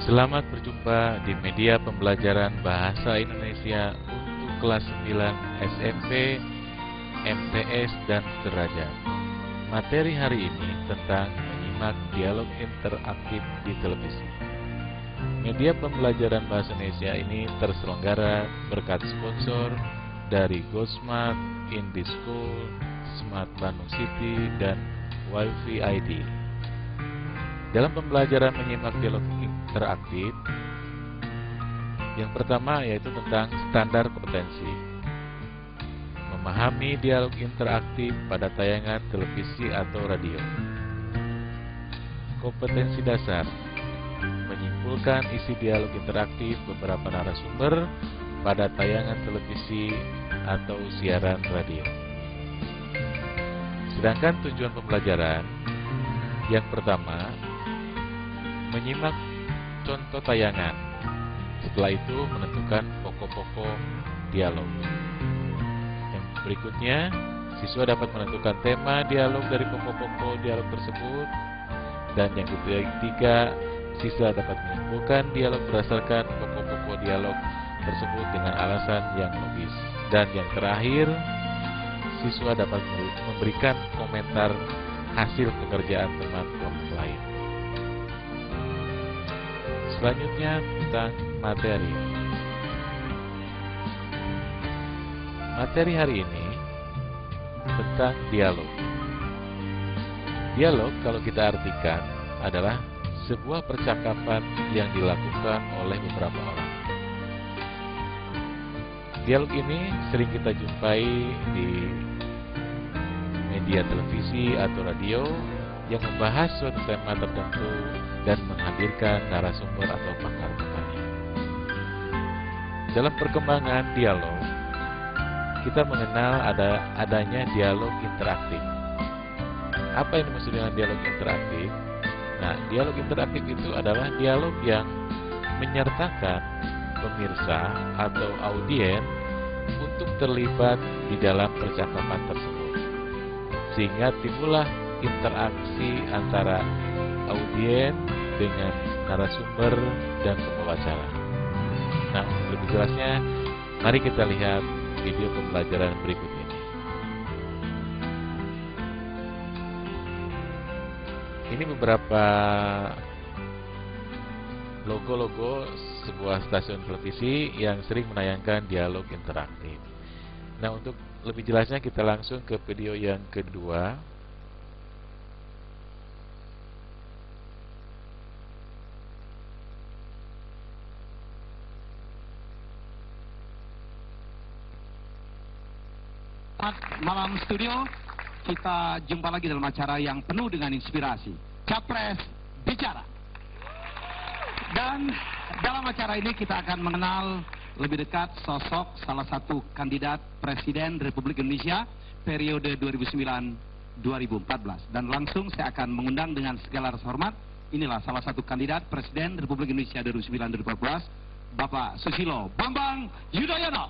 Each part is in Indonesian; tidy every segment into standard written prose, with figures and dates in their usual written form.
Selamat berjumpa di media pembelajaran Bahasa Indonesia untuk kelas 9 SMP, MTS, dan sederajat. Materi hari ini tentang menyimak dialog interaktif di televisi. Media pembelajaran Bahasa Indonesia ini terselenggara berkat sponsor dari GoSmart, IndiSchool, Smart Bandung City, dan WiFi ID. Dalam pembelajaran menyimak dialog interaktif, yang pertama yaitu tentang standar kompetensi. Memahami dialog interaktif pada tayangan televisi atau radio. Kompetensi dasar: menyimpulkan isi dialog interaktif beberapa narasumber pada tayangan televisi atau siaran radio. Sedangkan tujuan pembelajaran, yang pertama, menyimak contoh tayangan. Setelah itu menentukan pokok-pokok dialog. Yang berikutnya, siswa dapat menentukan tema dialog dari pokok-pokok dialog tersebut. Dan yang ketiga, siswa dapat menyimpulkan dialog berdasarkan pokok-pokok dialog tersebut dengan alasan yang logis. Dan yang terakhir, siswa dapat memberikan komentar hasil pekerjaan teman kelompok lain. Selanjutnya tentang materi. Materi hari ini tentang dialog. Dialog kalau kita artikan adalah sebuah percakapan yang dilakukan oleh beberapa orang. Dialog ini sering kita jumpai di media televisi atau radio yang membahas suatu tema tertentu dan menghadirkan narasumber atau pakar-pakarnya. Dalam perkembangan dialog, kita mengenal adanya dialog interaktif. Apa yang dimaksud dengan dialog interaktif? Nah, dialog interaktif itu adalah dialog yang menyertakan pemirsa atau audien untuk terlibat di dalam percakapan tersebut, sehingga timbullah interaksi antara audien dengan narasumber dan pembawa acara. Nah, lebih jelasnya, mari kita lihat video pembelajaran berikut ini. Ini beberapa logo-logo sebuah stasiun televisi yang sering menayangkan dialog interaktif. Nah, untuk lebih jelasnya kita langsung ke video yang kedua. Malam studio, kita jumpa lagi dalam acara yang penuh dengan inspirasi, Capres Bicara. Dan dalam acara ini kita akan mengenal lebih dekat sosok salah satu kandidat Presiden Republik Indonesia periode 2009-2014. Dan langsung saya akan mengundang dengan segala rasa hormat, inilah salah satu kandidat Presiden Republik Indonesia 2009-2014, Bapak Susilo Bambang Yudhoyono.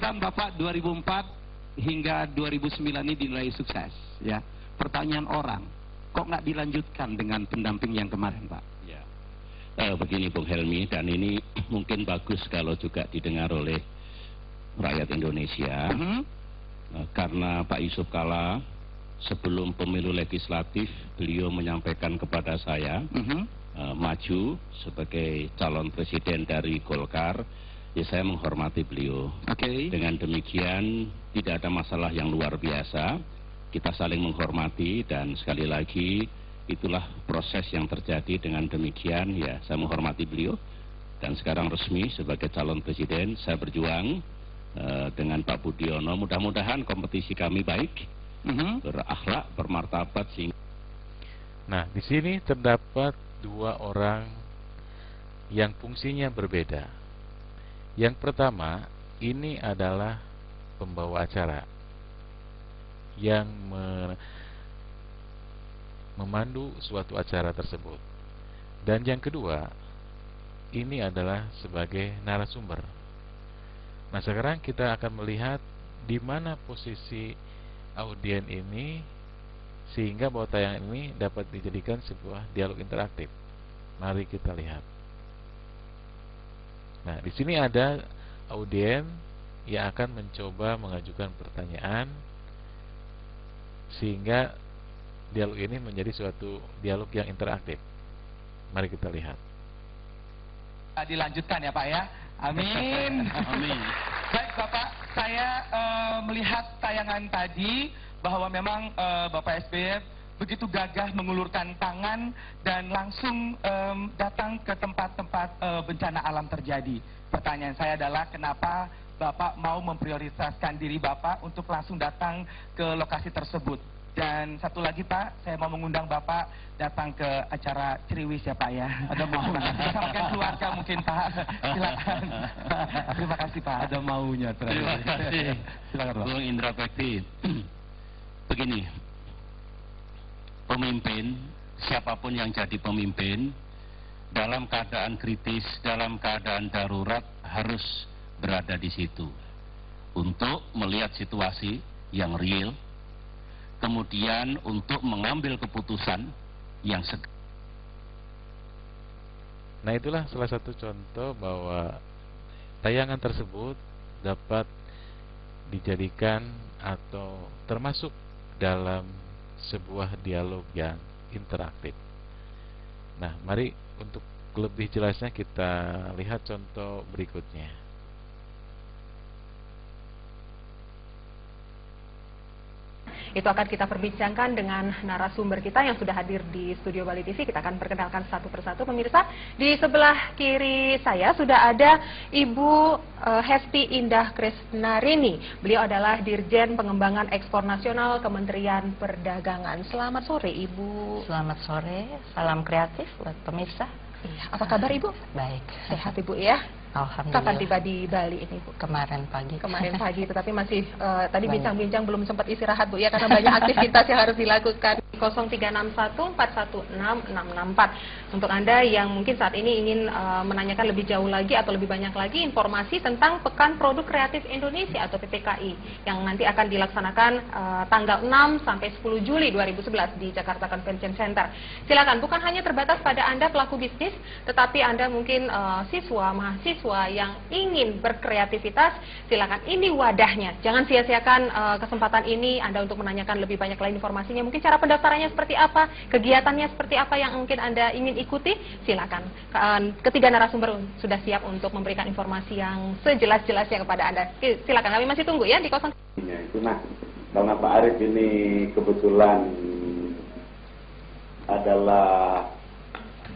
Dan Bapak 2004 hingga 2009 ini dinilai sukses, ya. Pertanyaan orang, kok nggak dilanjutkan dengan pendamping yang kemarin, Pak? Ya, begini Bung Helmi, dan ini mungkin bagus kalau juga didengar oleh rakyat Indonesia, karena Pak Yusuf Kalla sebelum pemilu legislatif beliau menyampaikan kepada saya maju sebagai calon presiden dari Golkar. Ya, saya menghormati beliau. Dengan demikian tidak ada masalah yang luar biasa. Kita saling menghormati dan sekali lagi itulah proses yang terjadi. Dengan demikian ya saya menghormati beliau dan sekarang resmi sebagai calon presiden. Saya berjuang dengan Pak Budiono. Mudah-mudahan kompetisi kami baik, berakhlak, bermartabat. Nah, di sini terdapat dua orang yang fungsinya berbeda. Yang pertama, ini adalah pembawa acara yang memandu suatu acara tersebut. Dan yang kedua, ini adalah sebagai narasumber. Nah, sekarang kita akan melihat di mana posisi audien ini sehingga bahwa tayangan ini dapat dijadikan sebuah dialog interaktif. Mari kita lihat. Nah, di sini ada audien yang akan mencoba mengajukan pertanyaan sehingga dialog ini menjadi suatu dialog yang interaktif. Mari kita lihat. Dilanjutkan ya Pak ya. Amin. Amin. Baik Bapak, saya melihat tayangan tadi bahwa memang Bapak SBY begitu gagah mengulurkan tangan dan langsung datang ke tempat-tempat bencana alam terjadi. Pertanyaan saya adalah kenapa Bapak mau memprioritaskan diri Bapak untuk langsung datang ke lokasi tersebut? Dan satu lagi Pak, saya mau mengundang Bapak datang ke acara Ciriwis ya Pak ya. Ada mau bersama keluarga mungkin Pak. Silakan. Terima kasih Pak. Ada maunya. Terima kasih. Silakan Pak. Bung Indra Bekti. Begini, pemimpin, siapapun yang jadi pemimpin, dalam keadaan kritis, dalam keadaan darurat harus berada di situ untuk melihat situasi yang real, kemudian untuk mengambil keputusan yang segera. Nah, itulah salah satu contoh bahwa tayangan tersebut dapat dijadikan atau termasuk dalam sebuah dialog yang interaktif. Nah, mari untuk lebih jelasnya kita lihat contoh berikutnya. Itu akan kita perbincangkan dengan narasumber kita yang sudah hadir di Studio Bali TV. Kita akan perkenalkan satu persatu pemirsa. Di sebelah kiri saya sudah ada Ibu Hesti Indah Krisnarini. Beliau adalah Dirjen Pengembangan Ekspor Nasional Kementerian Perdagangan. Selamat sore Ibu. Selamat sore, salam kreatif buat pemirsa. Iya, apa kabar Ibu? Baik. Sehat Ibu ya? Alhamdulillah. Kapan tiba di Bali ini Bu? Kemarin pagi. Kemarin pagi, tetapi masih tadi bincang-bincang belum sempat istirahat Bu ya, karena banyak aktivitas yang harus dilakukan. 0361416664 untuk Anda yang mungkin saat ini ingin menanyakan lebih jauh lagi atau lebih banyak lagi informasi tentang Pekan Produk Kreatif Indonesia atau PPKI yang nanti akan dilaksanakan tanggal 6 sampai 10 Juli 2011 di Jakarta Convention Center. Silakan, bukan hanya terbatas pada Anda pelaku bisnis, tetapi Anda mungkin siswa, mahasiswa yang ingin berkreativitas, silakan, ini wadahnya. Jangan sia-siakan kesempatan ini Anda untuk menanyakan lebih banyak lagi informasinya. Mungkin cara pendaftarannya seperti apa, kegiatannya seperti apa yang mungkin Anda ingin ikuti, silakan. Ketiga narasumber sudah siap untuk memberikan informasi yang sejelas-jelasnya kepada Anda. Silakan, kami masih tunggu ya di 0. Itu nah, karena Pak Arief ini kebetulan adalah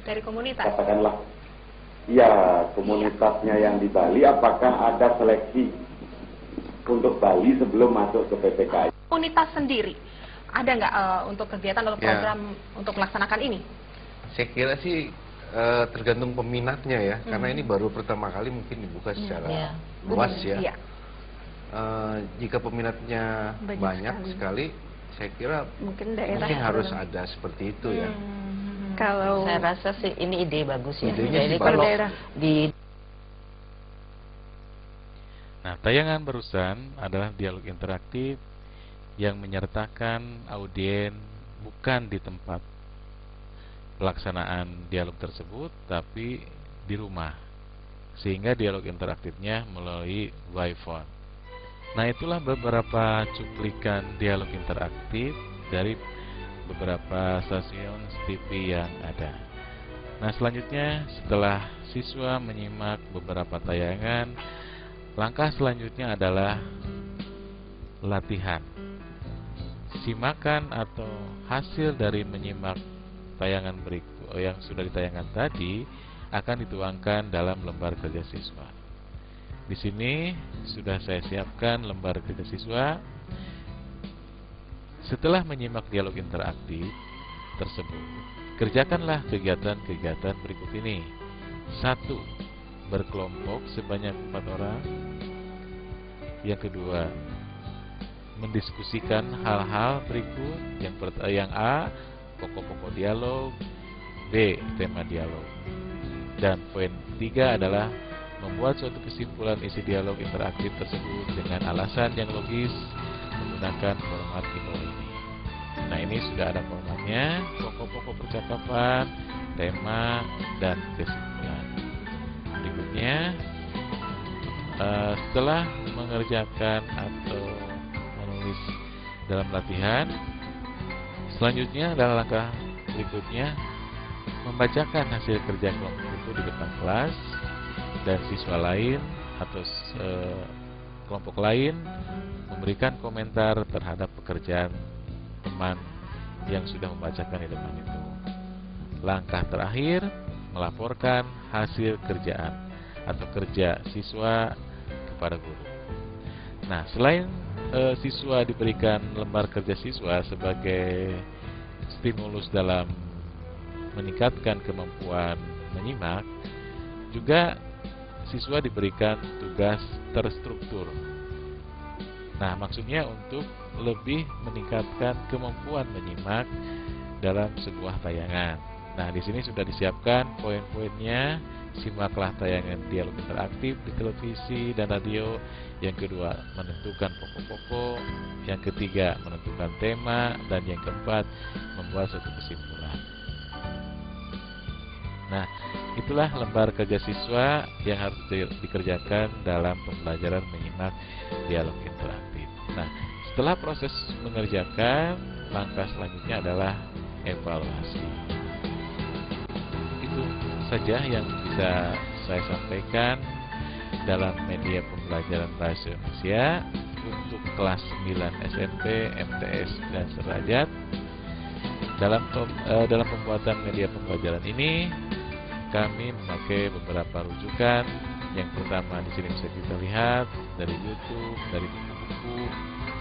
dari komunitas. Katakanlah, ya komunitasnya yang di Bali. Apakah ada seleksi untuk Bali sebelum masuk ke PPKI? Komunitas sendiri, ada nggak untuk kegiatan atau program untuk melaksanakan ini? Saya kira sih tergantung peminatnya ya, karena ini baru pertama kali mungkin dibuka secara luas ya. Jika peminatnya banyak sekali, saya kira mungkin harus ada seperti itu ya. Kalau saya rasa sih ini ide bagus ya. Idenya Jadi kalau di Nah, tayangan barusan adalah dialog interaktif yang menyertakan audien bukan di tempat pelaksanaan dialog tersebut, tapi di rumah, sehingga dialog interaktifnya melalui Wi-Fi. Nah, itulah beberapa cuplikan dialog interaktif dari beberapa stasiun TV yang ada. Nah, selanjutnya setelah siswa menyimak beberapa tayangan, langkah selanjutnya adalah latihan. Simakan atau hasil dari menyimak tayangan berikut yang sudah ditayangkan tadi akan dituangkan dalam lembar kerja siswa. Di sini sudah saya siapkan lembar kerja siswa. Setelah menyimak dialog interaktif tersebut, kerjakanlah kegiatan-kegiatan berikut ini. 1. Berkelompok sebanyak 4 orang. Yang kedua, mendiskusikan hal-hal berikut. Yang A, pokok-pokok dialog. B, tema dialog. Dan poin 3 adalah membuat suatu kesimpulan isi dialog interaktif tersebut dengan alasan yang logis menggunakan format info ini. Nah, ini sudah ada formatnya, pokok-pokok percakapan, tema, dan kesimpulan. Berikutnya, setelah mengerjakan atau menulis dalam latihan, selanjutnya adalah langkah berikutnya membacakan hasil kerja kelompok itu di depan kelas, dan siswa lain atau kelompok lain memberikan komentar terhadap pekerjaan teman yang sudah membacakan di depan itu. Langkah terakhir, melaporkan hasil kerjaan atau kerja siswa kepada guru. Nah, selain siswa diberikan lembar kerja siswa sebagai stimulus dalam meningkatkan kemampuan menyimak, juga siswa diberikan tugas terstruktur. Nah, maksudnya untuk lebih meningkatkan kemampuan menyimak dalam sebuah tayangan. Nah, di sini sudah disiapkan poin-poinnya. Simaklah tayangan dialog interaktif di televisi dan radio. Yang kedua, menentukan pokok-pokok. Yang ketiga, menentukan tema. Dan yang keempat, membuat suatu kesimpulan. Nah, itulah lembar kerja siswa yang harus dikerjakan dalam pembelajaran menyimak dialog interaktif. Nah, setelah proses mengerjakan, langkah selanjutnya adalah evaluasi. Itu saja yang bisa saya sampaikan dalam media pembelajaran bahasa Indonesia untuk kelas 9 SMP, MTS, dan sederajat. Dalam pembuatan media pembelajaran ini, kami memakai beberapa rujukan. Yang pertama di sini bisa kita lihat dari YouTube, dari buku-buku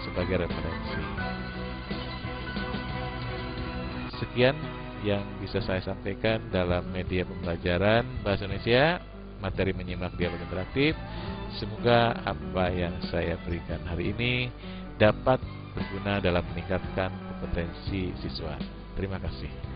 sebagai referensi. Sekian yang bisa saya sampaikan dalam media pembelajaran bahasa Indonesia, materi menyimak dialog interaktif. Semoga apa yang saya berikan hari ini dapat berguna dalam meningkatkan kompetensi siswa. Terima kasih.